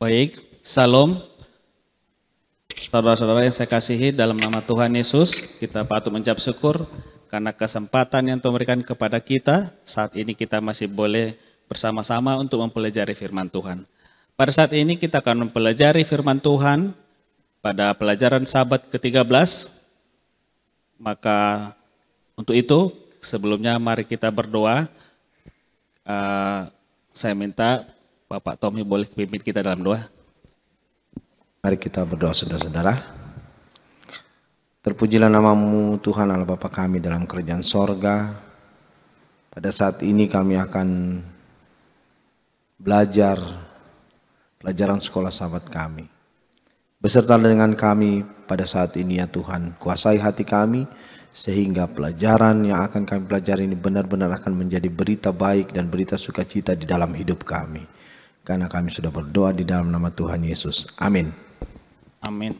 Baik, Salam. Saudara-saudara yang saya kasihi, dalam nama Tuhan Yesus, kita patut mengucap syukur karena kesempatan yang Tuhan berikan kepada kita. Saat ini kita masih boleh bersama-sama untuk mempelajari firman Tuhan. Pada saat ini kita akan mempelajari firman Tuhan pada pelajaran Sabat ke-13. Maka untuk itu, sebelumnya mari kita berdoa. Saya minta Bapak Tommy boleh pimpin kita dalam doa. Mari kita berdoa saudara-saudara. Terpujilah namamu Tuhan Allah Bapa kami dalam kerajaan sorga. Pada saat ini kami akan belajar pelajaran sekolah sahabat kami. Beserta dengan kami pada saat ini ya Tuhan. Kuasai hati kami sehingga pelajaran yang akan kami pelajari ini benar-benar akan menjadi berita baik dan berita sukacita di dalam hidup kami. Karena kami sudah berdoa di dalam nama Tuhan Yesus. Amin. Amin.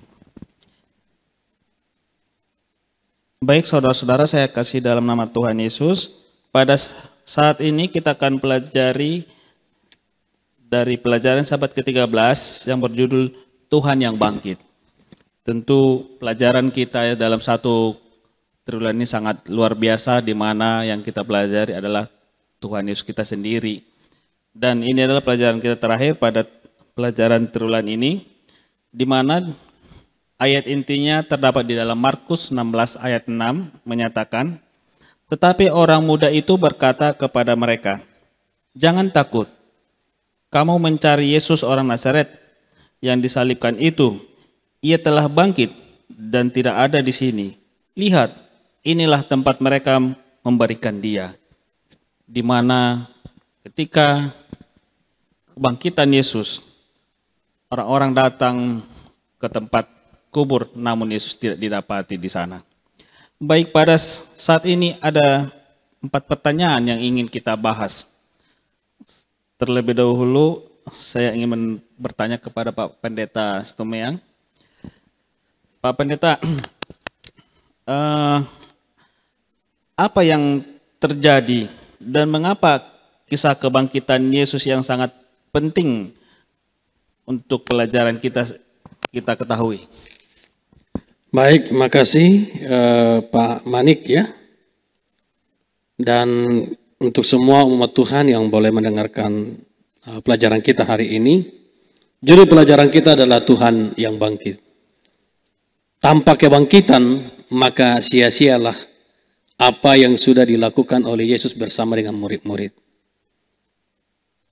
Baik saudara-saudara, saya kasih dalam nama Tuhan Yesus. Pada saat ini kita akan pelajari dari pelajaran Sabat ke-13 yang berjudul Tuhan yang bangkit. Tentu pelajaran kita dalam satu triwulan ini sangat luar biasa, di mana yang kita pelajari adalah Tuhan Yesus kita sendiri. Dan ini adalah pelajaran kita terakhir pada pelajaran triwulan ini, di mana ayat intinya terdapat di dalam Markus 16 ayat 6 menyatakan, tetapi orang muda itu berkata kepada mereka, jangan takut, kamu mencari Yesus orang Nazaret yang disalibkan itu. Ia telah bangkit dan tidak ada di sini. Lihat, inilah tempat mereka memberikan dia. Di mana ketika kebangkitan Yesus, orang-orang datang ke tempat kubur, namun Yesus tidak didapati di sana. Baik, pada saat ini ada 4 pertanyaan yang ingin kita bahas. Terlebih dahulu, saya ingin bertanya kepada Pak Pendeta Stumeang. Pak Pendeta, apa yang terjadi dan mengapa kisah kebangkitan Yesus yang sangat penting untuk pelajaran kita ketahui? Baik, terima kasih Pak Manik ya. Dan untuk semua umat Tuhan yang boleh mendengarkan pelajaran kita hari ini, judul pelajaran kita adalah Tuhan yang bangkit. Tanpa kebangkitan, maka sia-sialah apa yang sudah dilakukan oleh Yesus bersama dengan murid-murid.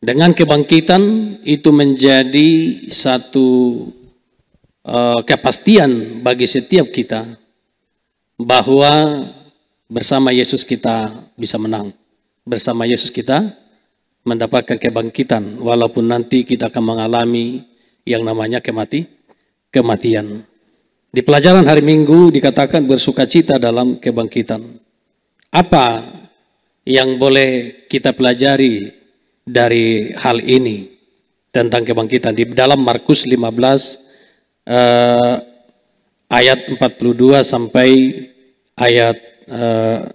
Dengan kebangkitan itu menjadi satu kepastian bagi setiap kita bahwa bersama Yesus kita bisa menang. Bersama Yesus kita mendapatkan kebangkitan walaupun nanti kita akan mengalami yang namanya kematian. Di pelajaran hari Minggu dikatakan bersukacita dalam kebangkitan. Apa yang boleh kita pelajari dari hal ini tentang kebangkitan? Di dalam Markus 15 ayat 42 sampai ayat 16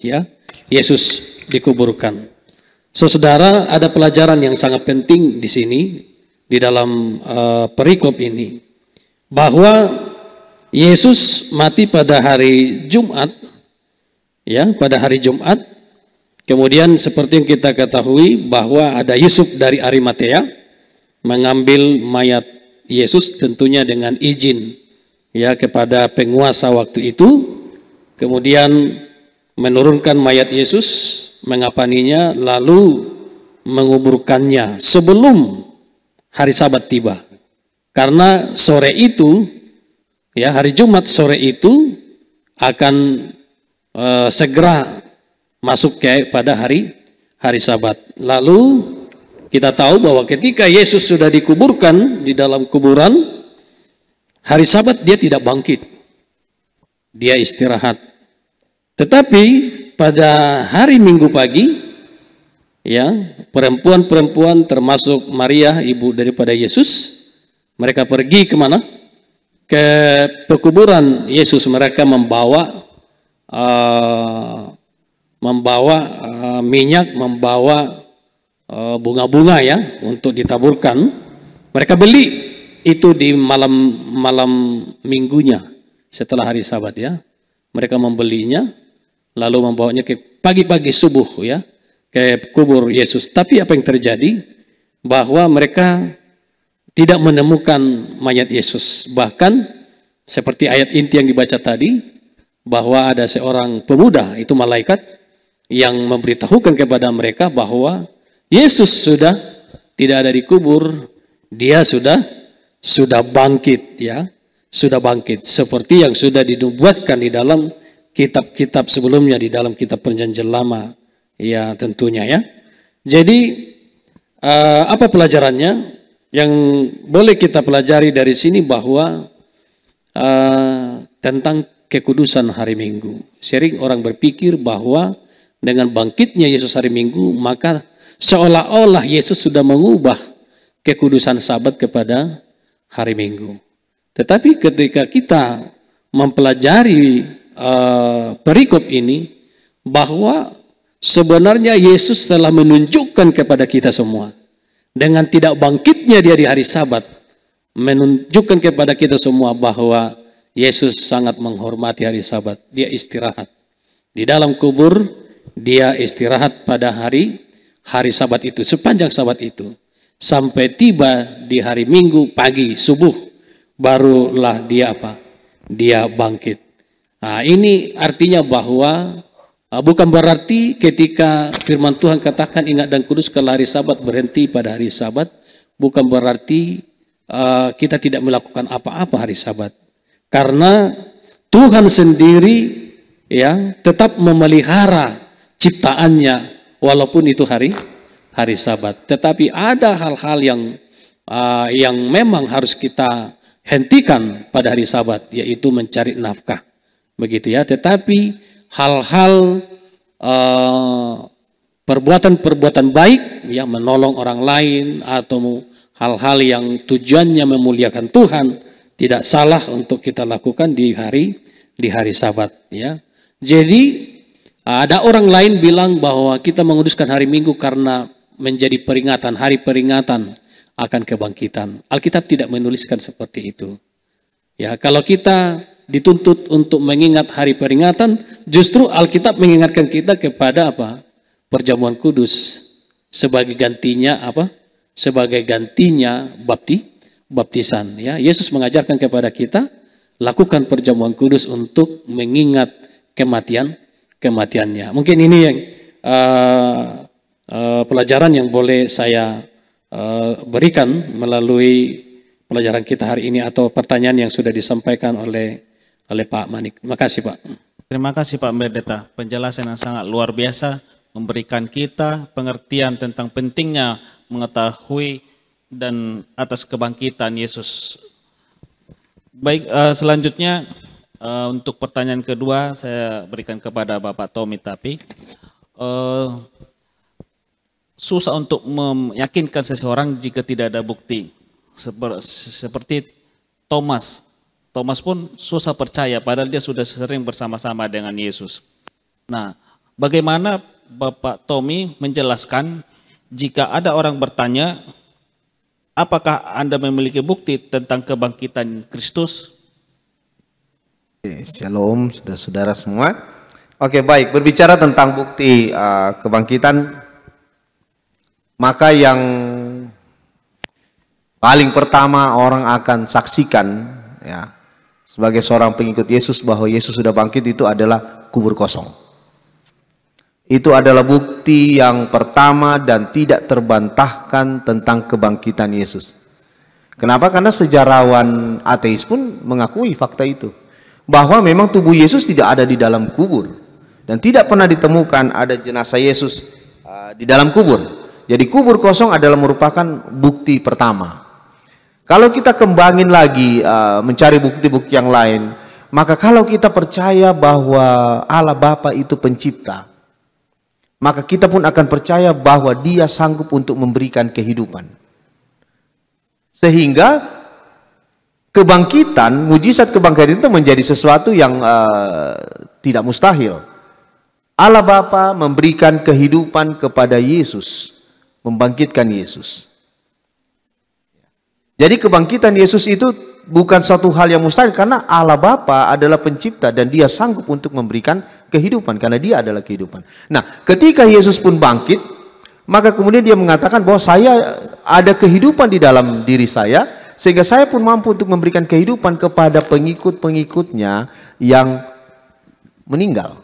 ya, Yesus dikuburkan. Saudara, ada pelajaran yang sangat penting di sini di dalam perikop ini, bahwa Yesus mati pada hari Jumat ya, pada hari Jumat. Kemudian seperti yang kita ketahui bahwa ada Yusuf dari Arimatea mengambil mayat Yesus tentunya dengan izin ya kepada penguasa waktu itu. Kemudian menurunkan mayat Yesus, mengapaninya, lalu menguburkannya sebelum hari Sabat tiba. Karena sore itu ya, hari Jumat sore itu akan segera masuk pada hari Sabat. Lalu kita tahu bahwa ketika Yesus sudah dikuburkan di dalam kuburan, hari Sabat dia tidak bangkit. Dia istirahat. Tetapi pada hari Minggu pagi, ya, perempuan-perempuan termasuk Maria, ibu daripada Yesus, mereka pergi kemana? Ke pekuburan Yesus. Mereka membawa minyak, membawa bunga-bunga ya untuk ditaburkan Mereka beli itu di malam minggunya setelah hari Sabat ya. Mereka membelinya lalu membawanya ke pagi-pagi subuh ya ke kubur Yesus. Tapi apa yang terjadi? Bahwa mereka tidak menemukan mayat Yesus. Bahkan seperti ayat inti yang dibaca tadi, bahwa ada seorang pemuda, itu malaikat, yang memberitahukan kepada mereka bahwa Yesus sudah tidak ada di kubur, dia sudah bangkit ya. Sudah bangkit seperti yang sudah dinubuatkan di dalam kitab-kitab sebelumnya, di dalam kitab Perjanjian Lama ya tentunya ya. Jadi apa pelajarannya yang boleh kita pelajari dari sini? Bahwa tentang kekudusan hari Minggu. Sering orang berpikir bahwa dengan bangkitnya Yesus hari Minggu maka seolah-olah Yesus sudah mengubah kekudusan Sabat kepada hari Minggu. Tetapi ketika kita mempelajari perikop ini, bahwa sebenarnya Yesus telah menunjukkan kepada kita semua, dengan tidak bangkitnya dia di hari Sabat, menunjukkan kepada kita semua bahwa Yesus sangat menghormati hari Sabat. Dia istirahat di dalam kubur, dia istirahat pada hari Sabat itu, sepanjang Sabat itu, sampai tiba di hari Minggu pagi subuh, barulah dia apa? Dia bangkit. Nah, ini artinya bahwa bukan berarti ketika firman Tuhan katakan ingat dan kuduskanlah hari Sabat berhenti pada hari Sabat, bukan berarti kita tidak melakukan apa-apa hari Sabat. Karena Tuhan sendiri ya tetap memelihara ciptaannya walaupun itu hari Sabat. Tetapi ada hal-hal yang memang harus kita hentikan pada hari Sabat, yaitu mencari nafkah, begitu ya. Tetapi hal-hal perbuatan-perbuatan baik, ya, menolong orang lain atau hal-hal yang tujuannya memuliakan Tuhan, tidak salah untuk kita lakukan di hari Sabat, ya. Jadi ada orang lain bilang bahwa kita menguduskan hari Minggu karena menjadi peringatan, hari peringatan akan kebangkitan. Alkitab tidak menuliskan seperti itu. Ya, kalau kita dituntut untuk mengingat hari peringatan, justru Alkitab mengingatkan kita kepada apa? Perjamuan kudus sebagai gantinya apa? Sebagai gantinya baptisan. Ya, Yesus mengajarkan kepada kita lakukan perjamuan kudus untuk mengingat kematiannya. Mungkin ini yang pelajaran yang boleh saya berikan melalui pelajaran kita hari ini atau pertanyaan yang sudah disampaikan oleh Pak Manik. Terima kasih Pak. Terima kasih Pak Pendeta, penjelasan yang sangat luar biasa, memberikan kita pengertian tentang pentingnya mengetahui dan atas kebangkitan Yesus. Baik, selanjutnya untuk pertanyaan kedua saya berikan kepada Bapak Tommy. Tapi susah untuk meyakinkan seseorang jika tidak ada bukti. Seperti Thomas. Thomas pun susah percaya padahal dia sudah sering bersama-sama dengan Yesus. Nah, bagaimana Bapak Tommy menjelaskan jika ada orang bertanya, apakah Anda memiliki bukti tentang kebangkitan Kristus? Shalom saudara-saudara semua. Oke, baik, berbicara tentang bukti kebangkitan, maka yang paling pertama orang akan saksikan ya sebagai seorang pengikut Yesus bahwa Yesus sudah bangkit itu adalah kubur kosong. Itu adalah bukti yang pertama dan tidak terbantahkan tentang kebangkitan Yesus. Kenapa? Karena sejarawan ateis pun mengakui fakta itu, bahwa memang tubuh Yesus tidak ada di dalam kubur dan tidak pernah ditemukan ada jenazah Yesus di dalam kubur. Jadi kubur kosong adalah merupakan bukti pertama. Kalau kita kembangin lagi mencari bukti-bukti yang lain, maka kalau kita percaya bahwa Allah Bapa itu pencipta, maka kita pun akan percaya bahwa Dia sanggup untuk memberikan kehidupan. Sehingga kebangkitan, mujizat kebangkitan itu menjadi sesuatu yang tidak mustahil. Allah Bapa memberikan kehidupan kepada Yesus, membangkitkan Yesus. Jadi kebangkitan Yesus itu bukan satu hal yang mustahil, karena Allah Bapa adalah pencipta dan dia sanggup untuk memberikan kehidupan karena dia adalah kehidupan. Nah, ketika Yesus pun bangkit, maka kemudian dia mengatakan bahwa saya ada kehidupan di dalam diri saya, sehingga saya pun mampu untuk memberikan kehidupan kepada pengikut-pengikutnya yang meninggal.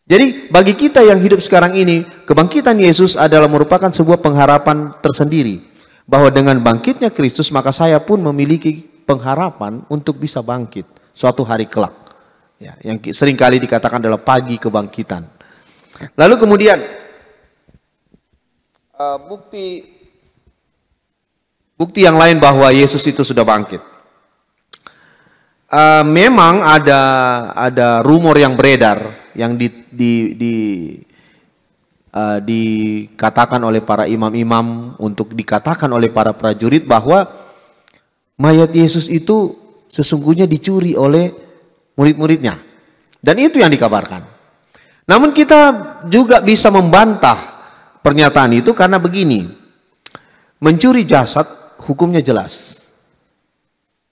Jadi bagi kita yang hidup sekarang ini, kebangkitan Yesus adalah merupakan sebuah pengharapan tersendiri. Bahwa dengan bangkitnya Kristus, maka saya pun memiliki pengharapan untuk bisa bangkit suatu hari kelak. Ya, yang seringkali dikatakan adalah pagi kebangkitan. Lalu kemudian bukti yang lain bahwa Yesus itu sudah bangkit. Memang ada rumor yang beredar yang dikatakan oleh para imam-imam, untuk dikatakan oleh para prajurit bahwa mayat Yesus itu sesungguhnya dicuri oleh murid-muridnya. Dan itu yang dikabarkan. Namun kita juga bisa membantah pernyataan itu karena begini. Mencuri jasad hukumnya jelas.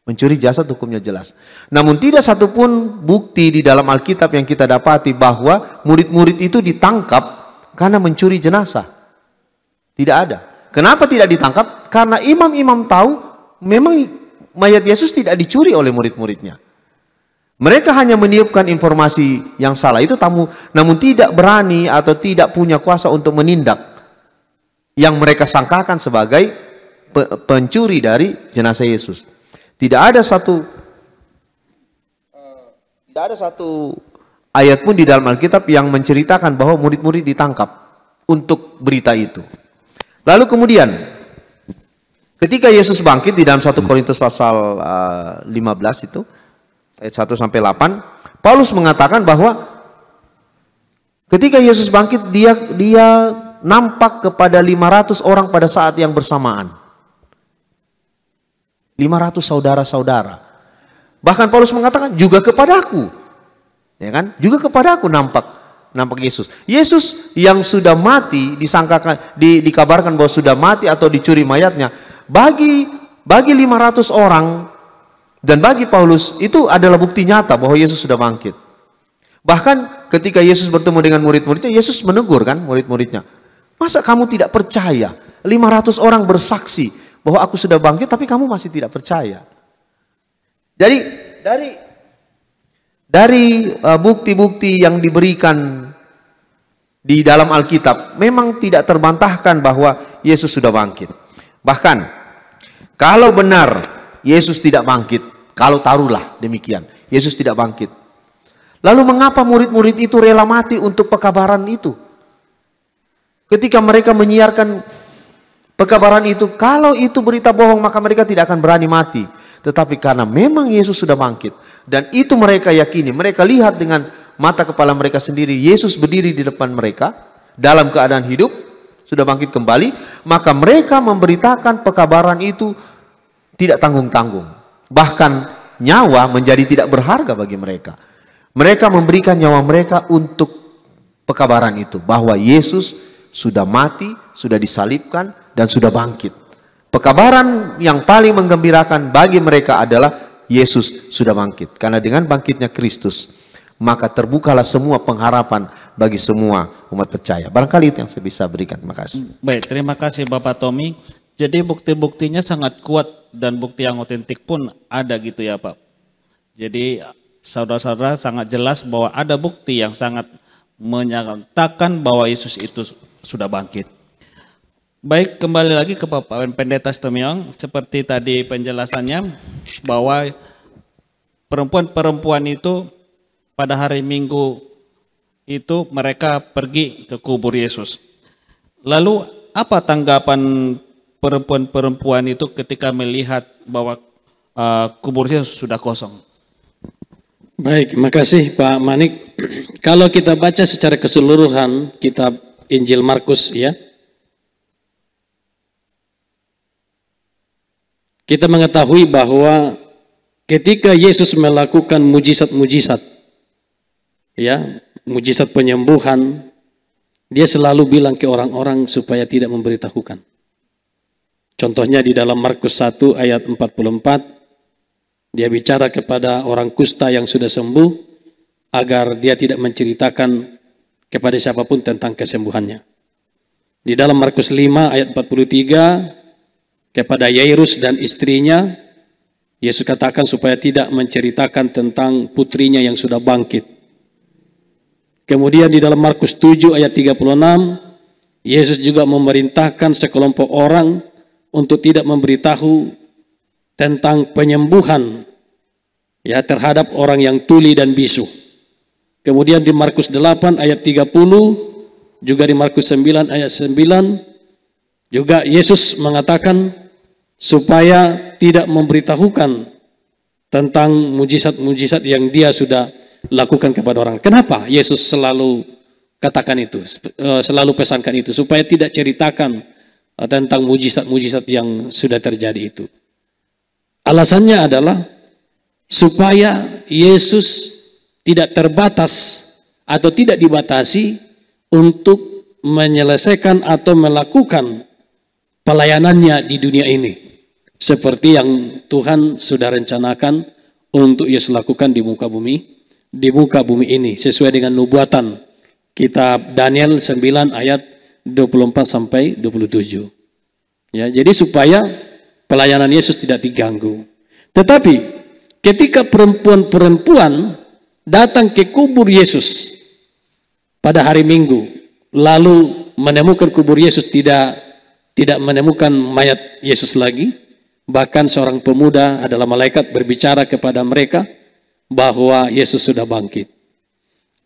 Mencuri jasad hukumnya jelas. Namun tidak satupun bukti di dalam Alkitab yang kita dapati bahwa murid-murid itu ditangkap karena mencuri jenazah. Tidak ada. Kenapa tidak ditangkap? Karena imam-imam tahu memang mayat Yesus tidak dicuri oleh murid-muridnya. Mereka hanya meniupkan informasi yang salah itu, namun tidak berani atau tidak punya kuasa untuk menindak yang mereka sangkakan sebagai pencuri dari jenazah Yesus. Tidak ada satu ayat pun di dalam Alkitab yang menceritakan bahwa murid-murid ditangkap untuk berita itu. Lalu kemudian ketika Yesus bangkit di dalam 1 Korintus pasal 15 itu ayat 1 sampai 8, Paulus mengatakan bahwa ketika Yesus bangkit dia nampak kepada 500 orang pada saat yang bersamaan. 500 saudara-saudara. Bahkan Paulus mengatakan juga kepadaku. Ya kan? Juga kepada aku nampak Yesus. Yesus yang sudah mati dikabarkan bahwa sudah mati atau dicuri mayatnya. Bagi 500 orang dan bagi Paulus itu adalah bukti nyata bahwa Yesus sudah bangkit. Bahkan ketika Yesus bertemu dengan murid-muridnya, Yesus menegur kan murid-muridnya. Masa kamu tidak percaya? 500 orang bersaksi bahwa aku sudah bangkit tapi kamu masih tidak percaya. Jadi dari bukti-bukti yang diberikan di dalam Alkitab memang tidak terbantahkan bahwa Yesus sudah bangkit. Bahkan kalau benar Yesus tidak bangkit, kalau taruhlah demikian, Yesus tidak bangkit, lalu mengapa murid-murid itu rela mati untuk pekabaran itu? Ketika mereka menyiarkan pekabaran itu, kalau itu berita bohong maka mereka tidak akan berani mati. Tetapi karena memang Yesus sudah bangkit dan itu mereka yakini, mereka lihat dengan mata kepala mereka sendiri, Yesus berdiri di depan mereka dalam keadaan hidup, sudah bangkit kembali, maka mereka memberitakan pekabaran itu tidak tanggung-tanggung. Bahkan nyawa menjadi tidak berharga bagi mereka. Mereka memberikan nyawa mereka untuk pekabaran itu, bahwa Yesus sudah mati, sudah disalibkan dan sudah bangkit. Pekabaran yang paling menggembirakan bagi mereka adalah Yesus sudah bangkit. Karena dengan bangkitnya Kristus, maka terbukalah semua pengharapan bagi semua umat percaya. Barangkali itu yang saya bisa berikan. Terima kasih. Baik, terima kasih Bapak Tommy. Jadi bukti-buktinya sangat kuat dan bukti yang otentik pun ada gitu ya Pak. Jadi saudara-saudara sangat jelas bahwa ada bukti yang sangat menyatakan bahwa Yesus itu sudah bangkit. Baik, kembali lagi ke Bapak Pendeta Stemyong, seperti tadi penjelasannya bahwa perempuan-perempuan itu pada hari Minggu itu mereka pergi ke kubur Yesus. Lalu apa tanggapan perempuan-perempuan itu ketika melihat bahwa kubur Yesus sudah kosong? Baik, makasih Pak Manik. Kalau kita baca secara keseluruhan kitab Injil Markus ya, kita mengetahui bahwa ketika Yesus melakukan mujizat-mujizat, ya, mujizat penyembuhan, dia selalu bilang ke orang-orang supaya tidak memberitahukan. Contohnya di dalam Markus 1 ayat 44, dia bicara kepada orang kusta yang sudah sembuh, agar dia tidak menceritakan kepada siapapun tentang kesembuhannya. Di dalam Markus 5 ayat 43, kepada Yairus dan istrinya, Yesus katakan supaya tidak menceritakan tentang putrinya yang sudah bangkit. Kemudian di dalam Markus 7 ayat 36, Yesus juga memerintahkan sekelompok orang untuk tidak memberitahu tentang penyembuhan ya terhadap orang yang tuli dan bisu. Kemudian di Markus 8 ayat 30, juga di Markus 9 ayat 9, juga Yesus mengatakan supaya tidak memberitahukan tentang mujizat-mujizat yang dia sudah lakukan kepada orang. Kenapa Yesus selalu katakan itu, selalu pesankan itu, supaya tidak ceritakan tentang mujizat-mujizat yang sudah terjadi itu. Alasannya adalah supaya Yesus tidak terbatas atau tidak dibatasi untuk menyelesaikan atau melakukan pelayanannya di dunia ini. Seperti yang Tuhan sudah rencanakan untuk Yesus lakukan di muka bumi ini, sesuai dengan nubuatan kitab Daniel 9 ayat 24 sampai 27. Ya, jadi supaya pelayanan Yesus tidak diganggu. Tetapi ketika perempuan-perempuan datang ke kubur Yesus pada hari Minggu, lalu menemukan kubur Yesus, tidak menemukan mayat Yesus lagi, bahkan seorang pemuda adalah malaikat berbicara kepada mereka bahwa Yesus sudah bangkit.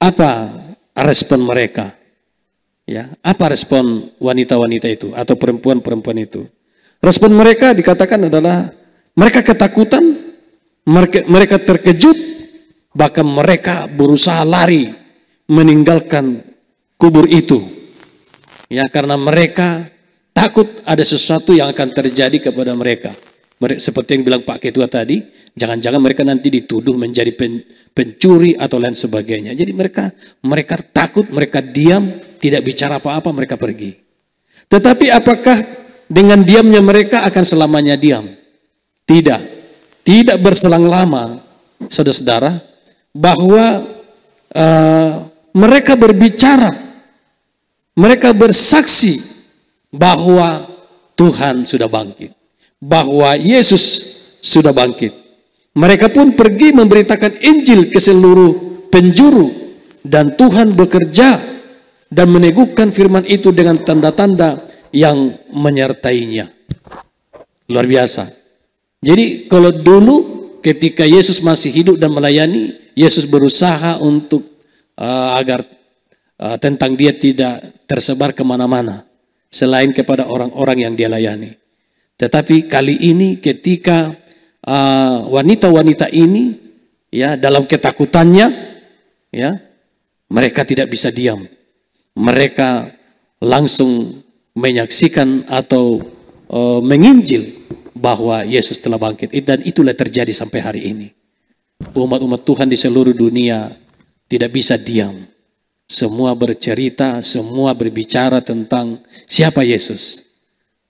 Apa respon mereka? Ya, apa respon wanita-wanita itu atau perempuan-perempuan itu? Respon mereka dikatakan adalah mereka ketakutan, mereka terkejut, bahkan mereka berusaha lari meninggalkan kubur itu. Ya, karena mereka takut ada sesuatu yang akan terjadi kepada mereka. Seperti yang bilang Pak Ketua tadi, jangan-jangan mereka nanti dituduh menjadi pencuri atau lain sebagainya. Jadi mereka takut, mereka diam, tidak bicara apa-apa, mereka pergi. Tetapi apakah dengan diamnya mereka akan selamanya diam? Tidak. Tidak berselang lama, saudara-saudara, bahwa mereka berbicara, mereka bersaksi bahwa Tuhan sudah bangkit, bahwa Yesus sudah bangkit. Mereka pun pergi memberitakan Injil ke seluruh penjuru, dan Tuhan bekerja dan meneguhkan firman itu dengan tanda-tanda yang menyertainya. Luar biasa. Jadi kalau dulu ketika Yesus masih hidup dan melayani, Yesus berusaha untuk agar tentang dia tidak tersebar kemana-mana selain kepada orang-orang yang dia layani. Tetapi kali ini ketika wanita-wanita ini ya dalam ketakutannya, ya mereka tidak bisa diam. Mereka langsung menyaksikan atau menginjil bahwa Yesus telah bangkit, dan itulah terjadi sampai hari ini. Umat-umat Tuhan di seluruh dunia tidak bisa diam. Semua bercerita, semua berbicara tentang siapa Yesus,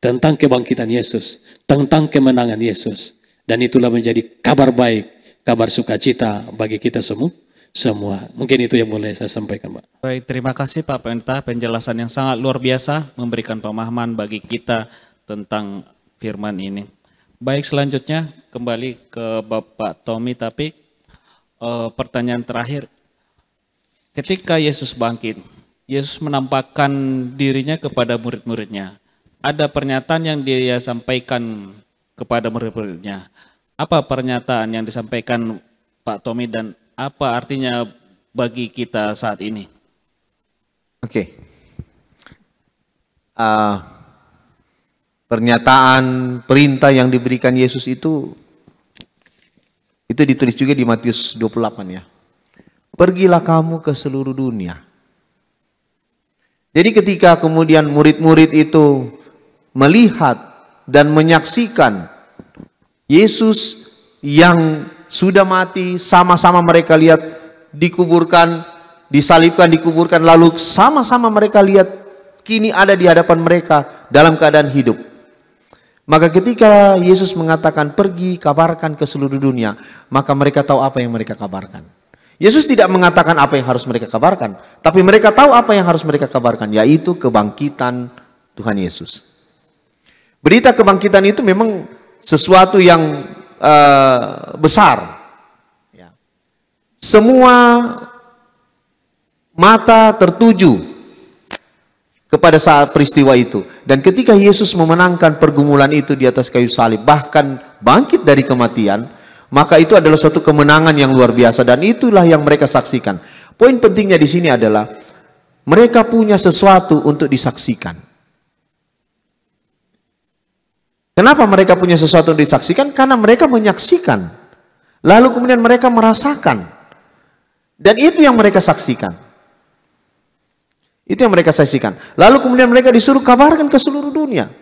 tentang kebangkitan Yesus, tentang kemenangan Yesus. Dan itulah menjadi kabar baik, kabar sukacita bagi kita semua. Mungkin itu yang boleh saya sampaikan, Pak. Baik, terima kasih Pak Pendeta, penjelasan yang sangat luar biasa, memberikan pemahaman bagi kita tentang firman ini. Baik, selanjutnya kembali ke Bapak Tommy, tapi pertanyaan terakhir. Ketika Yesus bangkit, Yesus menampakkan dirinya kepada murid-muridnya. Ada pernyataan yang dia sampaikan kepada murid-muridnya. Apa pernyataan yang disampaikan Pak Tommy dan apa artinya bagi kita saat ini? Oke. Pernyataan perintah yang diberikan Yesus itu ditulis juga di Matius 28 ya. Pergilah kamu ke seluruh dunia. Jadi ketika kemudian murid-murid itu melihat dan menyaksikan Yesus yang sudah mati, sama-sama mereka lihat dikuburkan, disalibkan, dikuburkan, lalu sama-sama mereka lihat kini ada di hadapan mereka dalam keadaan hidup. Maka ketika Yesus mengatakan pergi kabarkan ke seluruh dunia, maka mereka tahu apa yang mereka kabarkan. Yesus tidak mengatakan apa yang harus mereka kabarkan, tapi mereka tahu apa yang harus mereka kabarkan, yaitu kebangkitan Tuhan Yesus. Berita kebangkitan itu memang sesuatu yang besar. Ya. Semua mata tertuju kepada saat peristiwa itu. Dan ketika Yesus memenangkan pergumulan itu di atas kayu salib, bahkan bangkit dari kematian, maka itu adalah suatu kemenangan yang luar biasa, dan itulah yang mereka saksikan. Poin pentingnya di sini adalah mereka punya sesuatu untuk disaksikan. Kenapa mereka punya sesuatu untuk disaksikan? Karena mereka menyaksikan, lalu kemudian mereka merasakan, dan itu yang mereka saksikan. Itu yang mereka saksikan. Lalu kemudian mereka disuruh kabarkan ke seluruh dunia.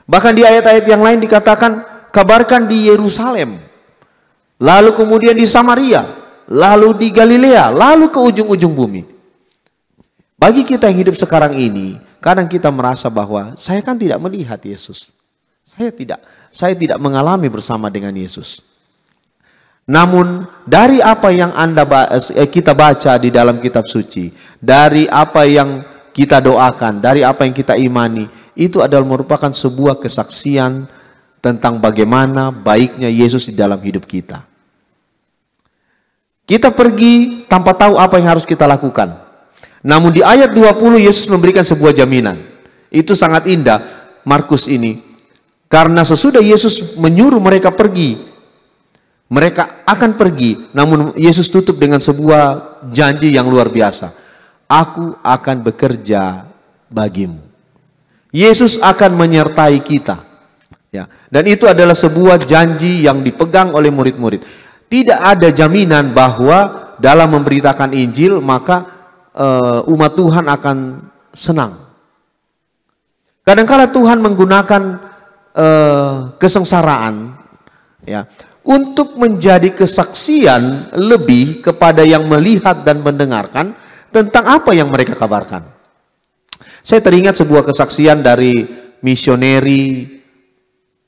Bahkan di ayat-ayat yang lain dikatakan, kabarkan di Yerusalem, lalu kemudian di Samaria, lalu di Galilea, lalu ke ujung-ujung bumi. Bagi kita yang hidup sekarang ini, kadang kita merasa bahwa saya kan tidak melihat Yesus. Saya tidak mengalami bersama dengan Yesus. Namun dari apa yang kita baca di dalam kitab suci, dari apa yang kita doakan, dari apa yang kita imani, itu adalah merupakan sebuah kesaksian tentang bagaimana baiknya Yesus di dalam hidup kita. Kita pergi tanpa tahu apa yang harus kita lakukan. Namun di ayat 20 Yesus memberikan sebuah jaminan. Itu sangat indah, Markus ini. Karena sesudah Yesus menyuruh mereka pergi, mereka akan pergi, namun Yesus tutup dengan sebuah janji yang luar biasa. Aku akan bekerja bagimu. Yesus akan menyertai kita. Ya, dan itu adalah sebuah janji yang dipegang oleh murid-murid. Tidak ada jaminan bahwa dalam memberitakan Injil maka umat Tuhan akan senang. Kadang-kala Tuhan menggunakan kesengsaraan, ya, untuk menjadi kesaksian lebih kepada yang melihat dan mendengarkan tentang apa yang mereka kabarkan. Saya teringat sebuah kesaksian dari misioneri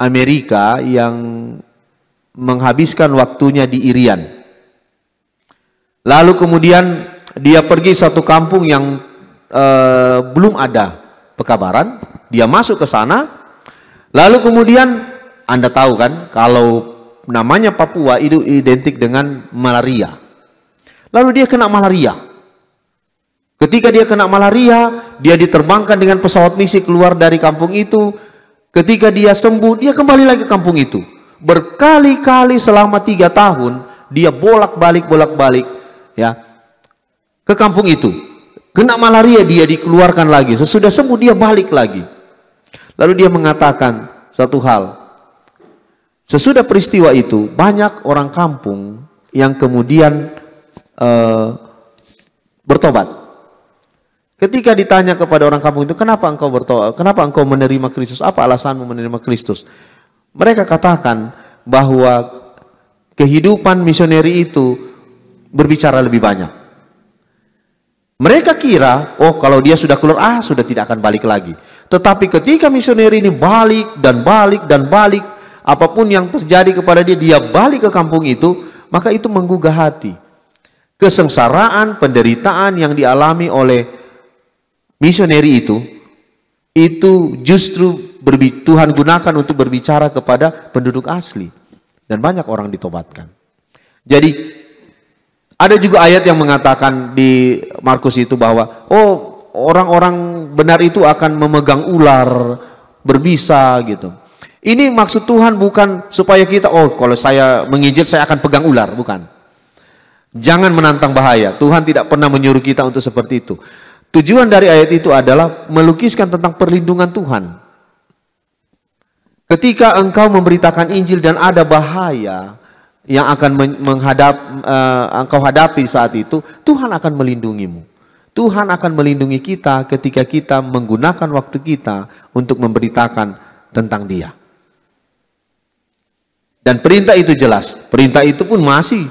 Amerika yang menghabiskan waktunya di Irian. Lalu kemudian dia pergi satu kampung yang belum ada pekabaran. Dia masuk ke sana. Lalu kemudian Anda tahu kan kalau namanya Papua itu identik dengan malaria. Lalu dia kena malaria. Ketika dia kena malaria, dia diterbangkan dengan pesawat misi keluar dari kampung itu. Ketika dia sembuh, dia kembali lagi ke kampung itu. Berkali-kali selama 3 tahun, dia bolak-balik ya, ke kampung itu. Kena malaria, dia dikeluarkan lagi. Sesudah sembuh, dia balik lagi. Lalu dia mengatakan satu hal. Sesudah peristiwa itu, banyak orang kampung yang kemudian bertobat. Ketika ditanya kepada orang kampung itu, kenapa engkau bertobat? Kenapa engkau menerima Kristus? Apa alasanmu menerima Kristus? Mereka katakan bahwa kehidupan misioneri itu berbicara lebih banyak. Mereka kira, oh kalau dia sudah keluar, sudah tidak akan balik lagi. Tetapi ketika misioneri ini balik dan balik, apapun yang terjadi kepada dia, dia balik ke kampung itu, maka itu menggugah hati. Kesengsaraan, penderitaan yang dialami oleh misioneri itu justru Tuhan gunakan untuk berbicara kepada penduduk asli. Dan banyak orang ditobatkan. Jadi ada juga ayat yang mengatakan di Markus itu bahwa orang-orang benar itu akan memegang ular, berbisa gitu. Ini maksud Tuhan bukan supaya kita, kalau saya menginjil saya akan pegang ular, bukan. Jangan menantang bahaya. Tuhan tidak pernah menyuruh kita untuk seperti itu. Tujuan dari ayat itu adalah melukiskan tentang perlindungan Tuhan. Ketika engkau memberitakan Injil dan ada bahaya yang akan engkau hadapi saat itu, Tuhan akan melindungimu. Tuhan akan melindungi kita ketika kita menggunakan waktu kita untuk memberitakan tentang Dia. Dan perintah itu jelas. Perintah itu pun masih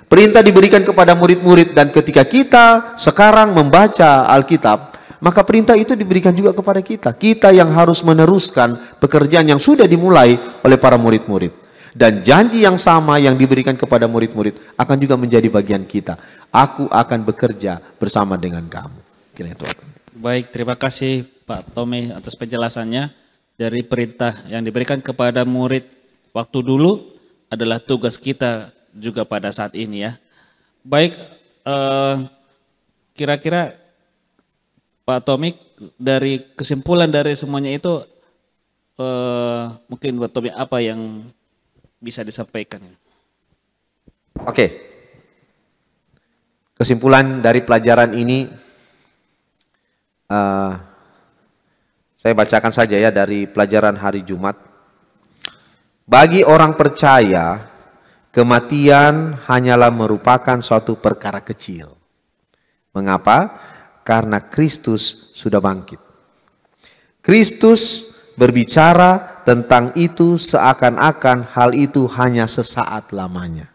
perintah diberikan kepada murid-murid, dan ketika kita sekarang membaca Alkitab, maka perintah itu diberikan juga kepada kita. Kita yang harus meneruskan pekerjaan yang sudah dimulai oleh para murid-murid. Dan janji yang sama yang diberikan kepada murid-murid akan juga menjadi bagian kita. Aku akan bekerja bersama dengan kamu. Kiranya Tuhan. Baik, terima kasih Pak Tommy atas penjelasannya. Dari perintah yang diberikan kepada murid waktu dulu adalah tugas kita juga pada saat ini ya. Baik, kira-kira Pak Tommy dari kesimpulan dari semuanya itu mungkin Pak Tommy apa yang bisa disampaikan? Oke. Kesimpulan dari pelajaran ini saya bacakan saja ya dari pelajaran hari Jumat. Bagi orang percaya, kematian hanyalah merupakan suatu perkara kecil. Mengapa? Karena Kristus sudah bangkit. Kristus berbicara tentang itu seakan-akan hal itu hanya sesaat lamanya.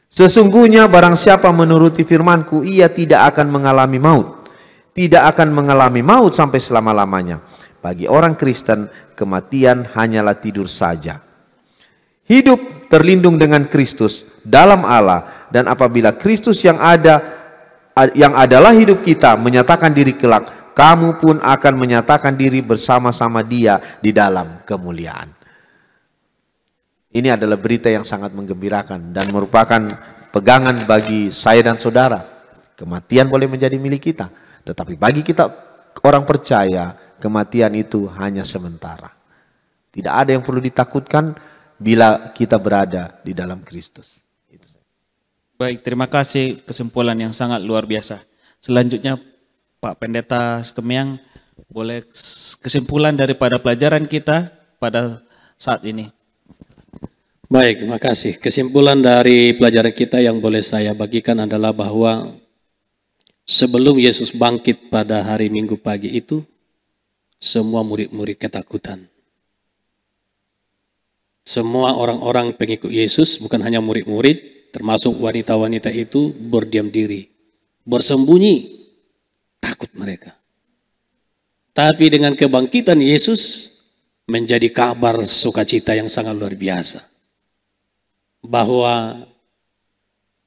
Sesungguhnya barang siapa menuruti firman-Ku, ia tidak akan mengalami maut. Tidak akan mengalami maut sampai selama-lamanya. Bagi orang Kristen, kematian hanyalah tidur saja. Hidup terlindung dengan Kristus dalam Allah, dan apabila Kristus yang adalah hidup kita menyatakan diri kelak, kamu pun akan menyatakan diri bersama-sama Dia di dalam kemuliaan. Ini adalah berita yang sangat menggembirakan dan merupakan pegangan bagi saya dan saudara. Kematian boleh menjadi milik kita, tetapi bagi kita orang percaya, kematian itu hanya sementara. Tidak ada yang perlu ditakutkan bila kita berada di dalam Kristus. Baik, terima kasih kesimpulan yang sangat luar biasa. Selanjutnya Pak Pendeta Stemyang, boleh kesimpulan daripada pelajaran kita pada saat ini. Baik, terima kasih. Kesimpulan dari pelajaran kita yang boleh saya bagikan adalah bahwa sebelum Yesus bangkit pada hari Minggu pagi itu, semua murid-murid ketakutan. Semua orang-orang pengikut Yesus, bukan hanya murid-murid, termasuk wanita-wanita itu berdiam diri, bersembunyi, takut mereka. Tapi dengan kebangkitan Yesus menjadi kabar sukacita yang sangat luar biasa. Bahwa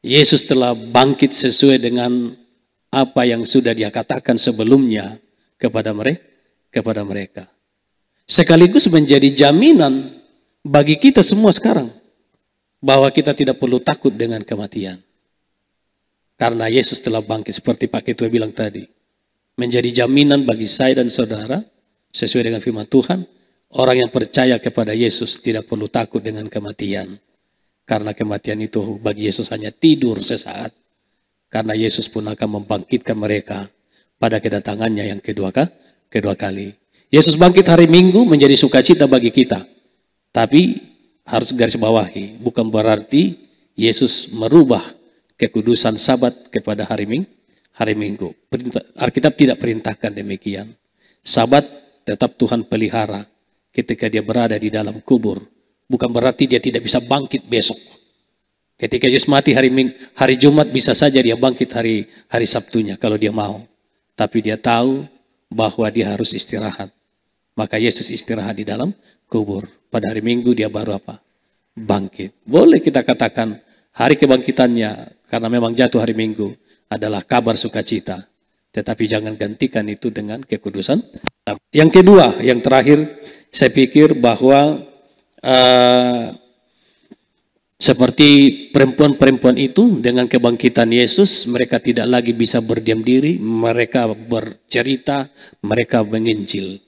Yesus telah bangkit sesuai dengan apa yang sudah Dia katakan sebelumnya kepada mereka. Sekaligus menjadi jaminan bagi kita semua sekarang bahwa kita tidak perlu takut dengan kematian. Karena Yesus telah bangkit seperti Pak Ketua bilang tadi. Menjadi jaminan bagi saya dan saudara sesuai dengan firman Tuhan. Orang yang percaya kepada Yesus tidak perlu takut dengan kematian. Karena kematian itu bagi Yesus hanya tidur sesaat. Karena Yesus pun akan membangkitkan mereka pada kedatangannya yang kedua kali. Yesus bangkit hari Minggu menjadi sukacita bagi kita. Tapi harus garis bawahi, bukan berarti Yesus merubah kekudusan Sabat kepada hari Minggu. Alkitab tidak perintahkan demikian. Sabat tetap Tuhan pelihara ketika Dia berada di dalam kubur. Bukan berarti Dia tidak bisa bangkit besok. Ketika Yesus mati hari Jumat, bisa saja Dia bangkit hari Sabtunya kalau Dia mau. Tapi Dia tahu bahwa Dia harus istirahat. Maka Yesus istirahat di dalam kubur. Pada hari Minggu Dia baru apa? Bangkit. Boleh kita katakan hari kebangkitannya, karena memang jatuh hari Minggu, adalah kabar sukacita. Tetapi jangan gantikan itu dengan kekudusan. Yang kedua, yang terakhir, saya pikir bahwa seperti perempuan-perempuan itu dengan kebangkitan Yesus, mereka tidak lagi bisa berdiam diri, mereka bercerita, mereka menginjil.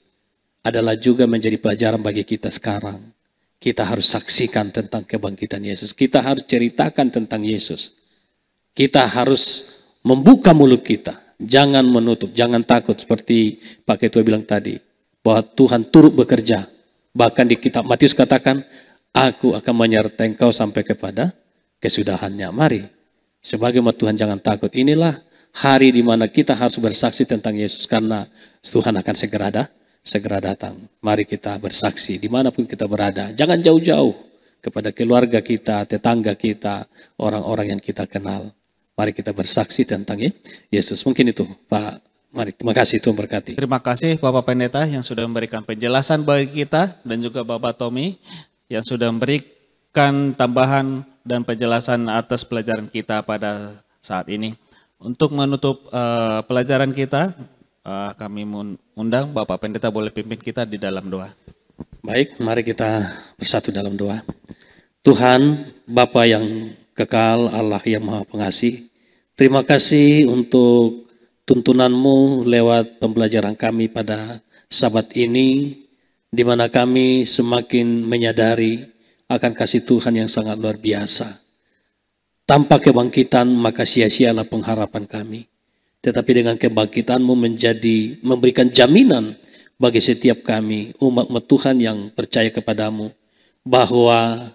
Adalah juga menjadi pelajaran bagi kita sekarang. Kita harus saksikan tentang kebangkitan Yesus. Kita harus ceritakan tentang Yesus. Kita harus membuka mulut kita. Jangan menutup, jangan takut. Seperti Pak Ketua bilang tadi. Bahwa Tuhan turut bekerja. Bahkan di kitab Matius katakan, aku akan menyertai engkau sampai kepada kesudahannya. Mari, sebagai umat Tuhan jangan takut. Inilah hari di mana kita harus bersaksi tentang Yesus. Karena Tuhan akan segera datang. Mari kita bersaksi dimanapun kita berada. Jangan jauh-jauh kepada keluarga kita, tetangga kita, orang-orang yang kita kenal. Mari kita bersaksi tentang Yesus. Mungkin itu Pak Mari, terima kasih, Tuhan berkati. Terima kasih Bapak Pendeta yang sudah memberikan penjelasan bagi kita dan juga Bapak Tommy yang sudah memberikan tambahan dan penjelasan atas pelajaran kita pada saat ini. Untuk menutup pelajaran kita, kami undang Bapak Pendeta boleh pimpin kita di dalam doa. Baik, mari kita bersatu dalam doa. Tuhan, Bapa yang kekal, Allah yang Maha Pengasih, terima kasih untuk tuntunan-Mu lewat pembelajaran kami pada Sabat ini, di mana kami semakin menyadari akan kasih Tuhan yang sangat luar biasa. Tanpa kebangkitan maka sia-sialah pengharapan kami. Tetapi dengan kebangkitan-Mu memberikan jaminan bagi setiap kami, umat Tuhan yang percaya kepadamu, bahwa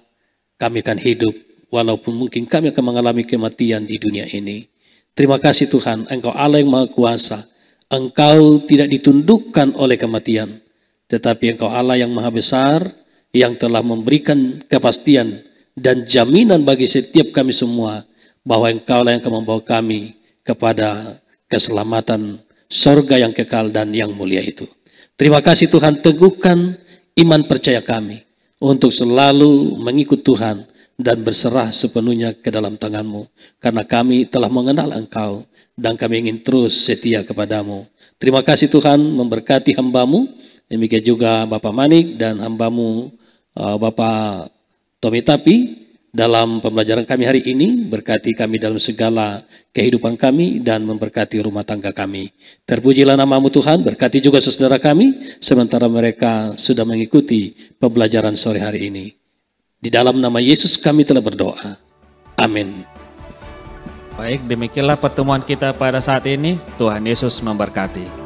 kami akan hidup walaupun mungkin kami akan mengalami kematian di dunia ini. Terima kasih Tuhan, Engkau Allah yang Maha Kuasa. Engkau tidak ditundukkan oleh kematian, tetapi Engkau Allah yang Maha Besar, yang telah memberikan kepastian dan jaminan bagi setiap kami semua, bahwa Engkau lah yang akan membawa kami kepada keselamatan sorga yang kekal dan yang mulia itu. Terima kasih Tuhan, teguhkan iman percaya kami untuk selalu mengikut Tuhan dan berserah sepenuhnya ke dalam tangan-Mu. Karena kami telah mengenal Engkau dan kami ingin terus setia kepadamu. Terima kasih Tuhan, memberkati hamba-Mu, demikian juga Bapak Manik dan hamba-Mu Bapak Tommy Tapi dalam pembelajaran kami hari ini. Berkati kami dalam segala kehidupan kami dan memberkati rumah tangga kami. Terpujilah nama-Mu Tuhan, berkati juga saudara kami sementara mereka sudah mengikuti pembelajaran sore hari ini. Di dalam nama Yesus kami telah berdoa. Amin. Baik, demikianlah pertemuan kita pada saat ini. Tuhan Yesus memberkati.